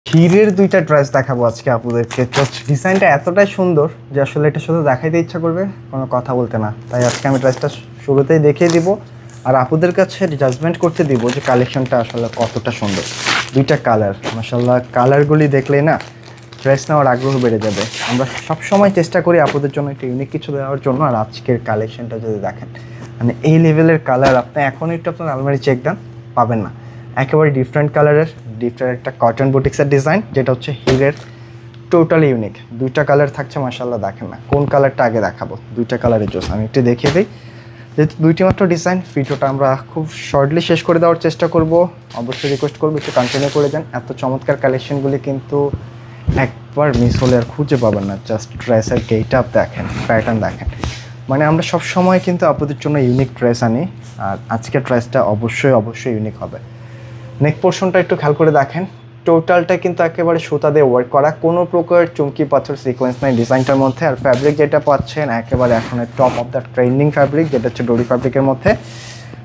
হিরের দুইটা ড্রেস দেখাবো আজকে আপুদেরকে। তো ডিজাইনটা এতটাই সুন্দর যে আসলে এটা শুধু দেখাইতে ইচ্ছা করবে, কোনো কথা বলতে না। তাই আজকে আমি ড্রেসটা শুরুতেই দেখিয়ে দিব আর আপুদের কাছে জাজমেন্ট করতে দিব যে কালেকশনটা আসলে কতটা সুন্দর। দুইটা কালার, মাশাআল্লাহ, কালারগুলি দেখলেই না ড্রেস নেওয়ার আগ্রহ বেড়ে যাবে। আমরা সবসময় চেষ্টা করি আপুদের জন্য একটা ইউনিক কিছু দেওয়ার জন্য। আর আজকের কালেকশনটা যদি দেখেন, মানে এই লেভেলের কালার আপনি এখন একটু আপনার আলমারি চেক দেন, পাবেন না। একেবারে ডিফারেন্ট কালারের, ডিফারেন্ট একটা কটন বুটিক্সের ডিজাইন, যেটা হচ্ছে হিরের, টোটালি ইউনিক। দুইটা কালার থাকছে, মাশাআল্লাহ। দেখেন না কোন কালারটা আগে দেখাবো, দুইটা কালারের জোস। আমি একটু দেখিয়ে দিই। যেহেতু দুইটি মাত্র ডিজাইন, ভিডিওটা আমরা খুব শর্টলি শেষ করে দেওয়ার চেষ্টা করব। অবশ্যই রিকোয়েস্ট করবো একটু কন্টিনিউ করে যান। এত চমৎকার কালেকশনগুলি কিন্তু একবার মিস হলে আর খুঁজে পাবেন না। জাস্ট ড্রেসের গেট আপ দেখেন, প্যাটার্ন দেখেন। মানে আমরা সব সময় কিন্তু আপনাদের জন্য ইউনিক ড্রেস আনি, আর আজকের ড্রেসটা অবশ্যই অবশ্যই ইউনিক হবে। নেক পোর্শনটা একটু খেয়াল করে দেখেন, টোটালটা কিন্তু একেবারে সুতা দিয়ে ওয়ার্ক করা, কোনো প্রকার চুমকি পাথর সিকোয়েন্স নাই ডিজাইনটার মধ্যে। আর ফ্যাব্রিক যেটা পাচ্ছেন একেবারে এখন top of the trending fabric, যেটা হচ্ছে ডোরি ফ্যাব্রিকের মধ্যে।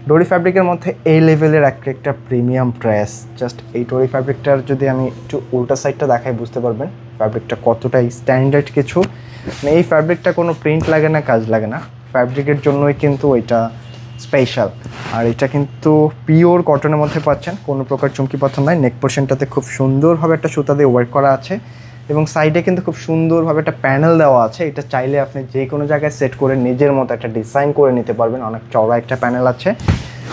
ডোরি ফ্যাব্রিকের মধ্যে এই লেভেলের একটা প্রিমিয়াম ড্রেস। জাস্ট এই ডোরি ফ্যাব্রিকটার যদি আমি একটু উল্টা সাইডটা দেখাই বুঝতে পারবেন ফ্যাব্রিকটা কতটা স্ট্যান্ডার্ড কিছু। মানে এই ফ্যাব্রিকটা কোনো প্রিন্ট লাগে না, কাজ লাগে না, ফ্যাব্রিকের জন্যই কিন্তু এটা স্পেশাল। আর এটা কিন্তু পিওর কটনের মধ্যে পাচ্ছেন, কোনো প্রকার চুমকি পাথর নাই। নেক পোর্শনটাতে খুব সুন্দরভাবে একটা সুতা দিয়ে ওয়ার্ক করা আছে এবং সাইডে কিন্তু খুব সুন্দরভাবে একটা প্যানেল দেওয়া আছে। এটা চাইলে আপনি যে কোনো জায়গায় সেট করে নিজের মতো একটা ডিজাইন করে নিতে পারবেন। অনেক চওড়া একটা প্যানেল আছে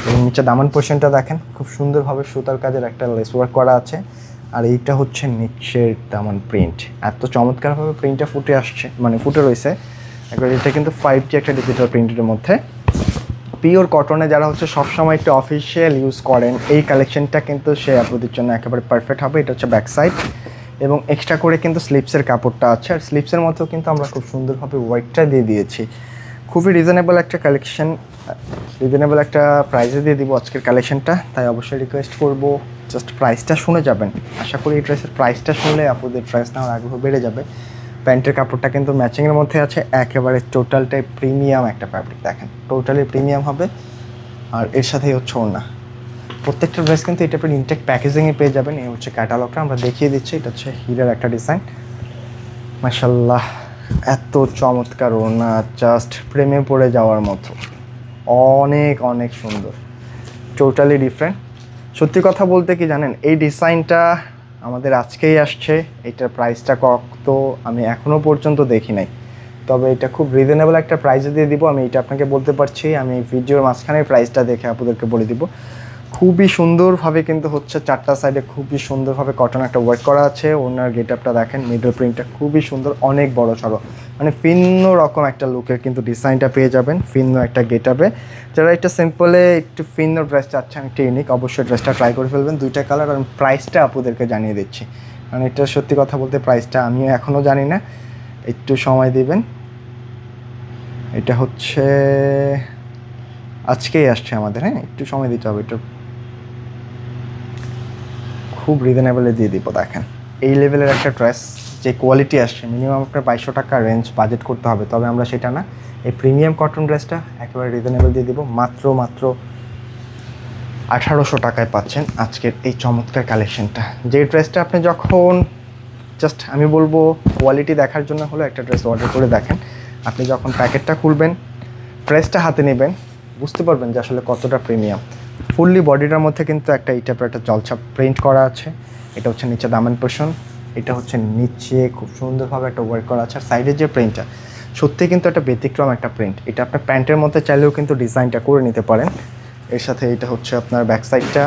এবং নিচে দামান পোর্শনটা দেখেন, খুব সুন্দরভাবে সুতার কাজের একটা লেস ওয়ার্ক করা আছে। আর এইটা হচ্ছে নিচের দামান প্রিন্ট, এত চমৎকারভাবে প্রিন্টটা ফুটে আসছে, মানে ফুটে রয়েছে একবার। এটা কিন্তু 5G একটা ডিজিটাল প্রিন্টের মধ্যে, পিওর কটনে। যারা হচ্ছে সবসময় একটু অফিসিয়াল ইউজ করেন, এই কালেকশনটা কিন্তু সে আপনাদের জন্য একেবারে পারফেক্ট হবে। এটা হচ্ছে ব্যাক সাইড এবং এক্সট্রা করে কিন্তু স্লিপসের কাপড়টা আছে। আর স্লিপসের মধ্যেও কিন্তু আমরা খুব সুন্দরভাবে ওয়াইটটা দিয়ে দিয়েছি। খুবই রিজনেবল একটা কালেকশন, রিজনেবল একটা প্রাইসে দিয়ে দিব আজকের কালেকশনটা। তাই অবশ্যই রিকোয়েস্ট করবো জাস্ট প্রাইসটা শুনে যাবেন। আশা করি এই ড্রেসের প্রাইসটা শুনলে আপনাদের ড্রেস নেওয়ার আগ্রহ বেড়ে যাবে। প্যান্টের কাপড়টা কিন্তু ম্যাচিংয়ের মধ্যে আছে, একেবারে টোটালটাই প্রিমিয়াম একটা ফ্যাব্রিক দেখেন, টোটালি প্রিমিয়াম হবে। আর এর সাথেই হচ্ছে ওড়না। প্রত্যেকটা ড্রেস কিন্তু এটা আপনি ইনটেক প্যাকেজিংয়ে পেয়ে যাবেন। এই হচ্ছে ক্যাটালগটা, আমরা দেখিয়ে দিচ্ছি। এটা হচ্ছে হিরের একটা ডিজাইন, মাশাআল্লাহ, এত চমৎকার ওড়না, জাস্ট প্রেমে পড়ে যাওয়ার মতো, অনেক অনেক সুন্দর, টোটালি ডিফারেন্ট। সত্যি কথা বলতে কি জানেন, এই ডিজাইনটা আমাদের আজকেই আসছে। এটার প্রাইসটা কত আমি এখনও পর্যন্ত দেখি নাই, তবে এটা খুব রিজনেবল একটা প্রাইসে দিয়ে দিব, আমি এটা আপনাকে বলতে পারছি। আমি ভিডিওর মাঝখানে প্রাইসটা দেখে আপনাদেরকে বলে দিব। খুবই সুন্দরভাবে কিন্তু হচ্ছে চারটা সাইডে খুবই সুন্দরভাবে কটন একটা ওয়ার্ক করা আছে। ওনার গেট আপটা দেখেন, মিডল প্রিন্টটা খুবই সুন্দর, অনেক বড় সড়ো, মানে ভিন্ন রকম একটা লুকের কিন্তু ডিজাইনটা পেয়ে যাবেন, ভিন্ন একটা গেট আপে। যারা একটা সিম্পলে একটু ভিন্ন ড্রেস চাচ্ছেন, একটা ইউনিক, অবশ্যই ড্রেসটা ট্রাই করে ফেলবেন। দুইটা কালার, আর প্রাইসটা আপনাদেরকে জানিয়ে দিচ্ছি, কারণ এটা সত্যি কথা বলতে প্রাইসটা আমিও এখনও জানি না, একটু সময় দিবেন। এটা হচ্ছে আজকেই আসছে আমাদের, হ্যাঁ, একটু সময় দিতে হবে। এটা খুব রিজনেবলে দিয়ে দিব। দেখেন এই লেভেলের একটা ড্রেস, যে কোয়ালিটি আসছে, মিনিমাম আপনার 2200 টাকা রেঞ্জ বাজেট করতে হবে, তবে আমরা সেটা না। এই প্রিমিয়াম কটন ড্রেসটা একেবারে রিজনেবল দিয়ে দিব, মাত্র 1800 টাকায় পাচ্ছেন আজকের এই চমৎকার কালেকশনটা। যে ড্রেসটা আপনি যখন জাস্ট আমি বলবো কোয়ালিটি দেখার জন্য হলো একটা ড্রেস অর্ডার করে দেখেন, আপনি যখন প্যাকেটটা খুলবেন, ড্রেসটা হাতে নেবেন, বুঝতে পারবেন যে আসলে কতটা প্রিমিয়াম। ফুললি বডিটার মধ্যে কিন্তু একটা এই টাইপের একটা জলছাপ প্রিন্ট করা আছে। এটা হচ্ছে নিচে দামান পোর্শন, এটা হচ্ছে নিচে খুব সুন্দরভাবে একটা ওয়ার্ক করা আছে। আর সাইডের যে প্রিন্টটা সত্যি কিন্তু একটা ব্যতিক্রম একটা প্রিন্ট। এটা আপনার প্যান্টের মধ্যে চাইলেও কিন্তু ডিজাইনটা করে নিতে পারেন। এর সাথে এটা হচ্ছে আপনার ব্যাক সাইডটা,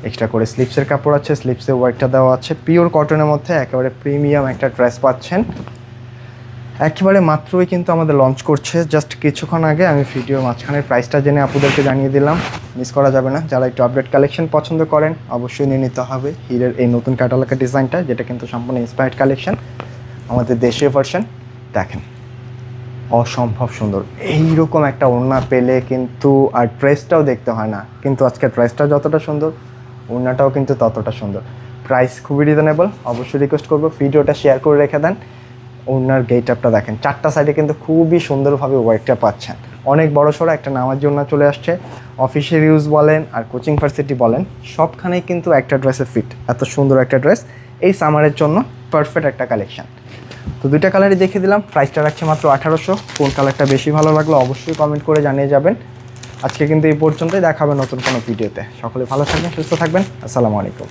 এক্সট্রা করে স্লিপসের কাপড় আছে, স্লিপসের ওয়ার্কটা দেওয়া আছে। পিওর কটনের মধ্যে একেবারে প্রিমিয়াম একটা ড্রেস পাচ্ছেন। একেবারে মাত্রই কিন্তু আমাদের লঞ্চ করছে, জাস্ট কিছুক্ষণ আগে। আমি ভিডিওর মাঝখানের প্রাইসটা জেনে আপনাদেরকে জানিয়ে দিলাম, মিস করা যাবে না। যারা একটু আপডেট কালেকশন পছন্দ করেন অবশ্যই নিয়ে নিতে হবে হিরের এই নতুন ক্যাটালগের ডিজাইনটা, যেটা কিন্তু সম্পূর্ণ ইন্সপায়ার্ড কালেকশন, আমাদের দেশীয় ভার্সন। দেখেন অসম্ভব সুন্দর, এইরকম একটা ওড়না পেলে কিন্তু আর ড্রেসটাও দেখতে হয় না। কিন্তু আজকে ড্রেসটা যতটা সুন্দর, ওড়নাটাও কিন্তু ততটা সুন্দর। প্রাইস খুবই রিজনেবল, অবশ্যই রিকোয়েস্ট করবো ভিডিওটা শেয়ার করে রেখে দেন। ওনার গেট আপটা দেখেন, চারটা সাইডে কিন্তু খুবই সুন্দরভাবে ওয়ার্কটা পাচ্ছেন। অনেক বড় সড়ো একটা নামার জন্য চলে আসছে, অফিসের ইউজ বলেন আর কোচিং ভার্সিটি বলেন, সবখানেই কিন্তু একটা ড্রেসে ফিট। এত সুন্দর একটা ড্রেস, এই সামারের জন্য পারফেক্ট একটা কালেকশন। তো দুইটা কালারই দেখে দিলাম, প্রাইসটা রাখছে মাত্র 1800। কোন কালারটা বেশি ভালো লাগলো অবশ্যই কমেন্ট করে জানিয়ে যাবেন। আজকে কিন্তু এই পর্যন্তই, দেখা হবে নতুন কোনো ভিডিওতে। সকলে ভালো থাকবেন, সুস্থ থাকবেন। আসসালামু আলাইকুম।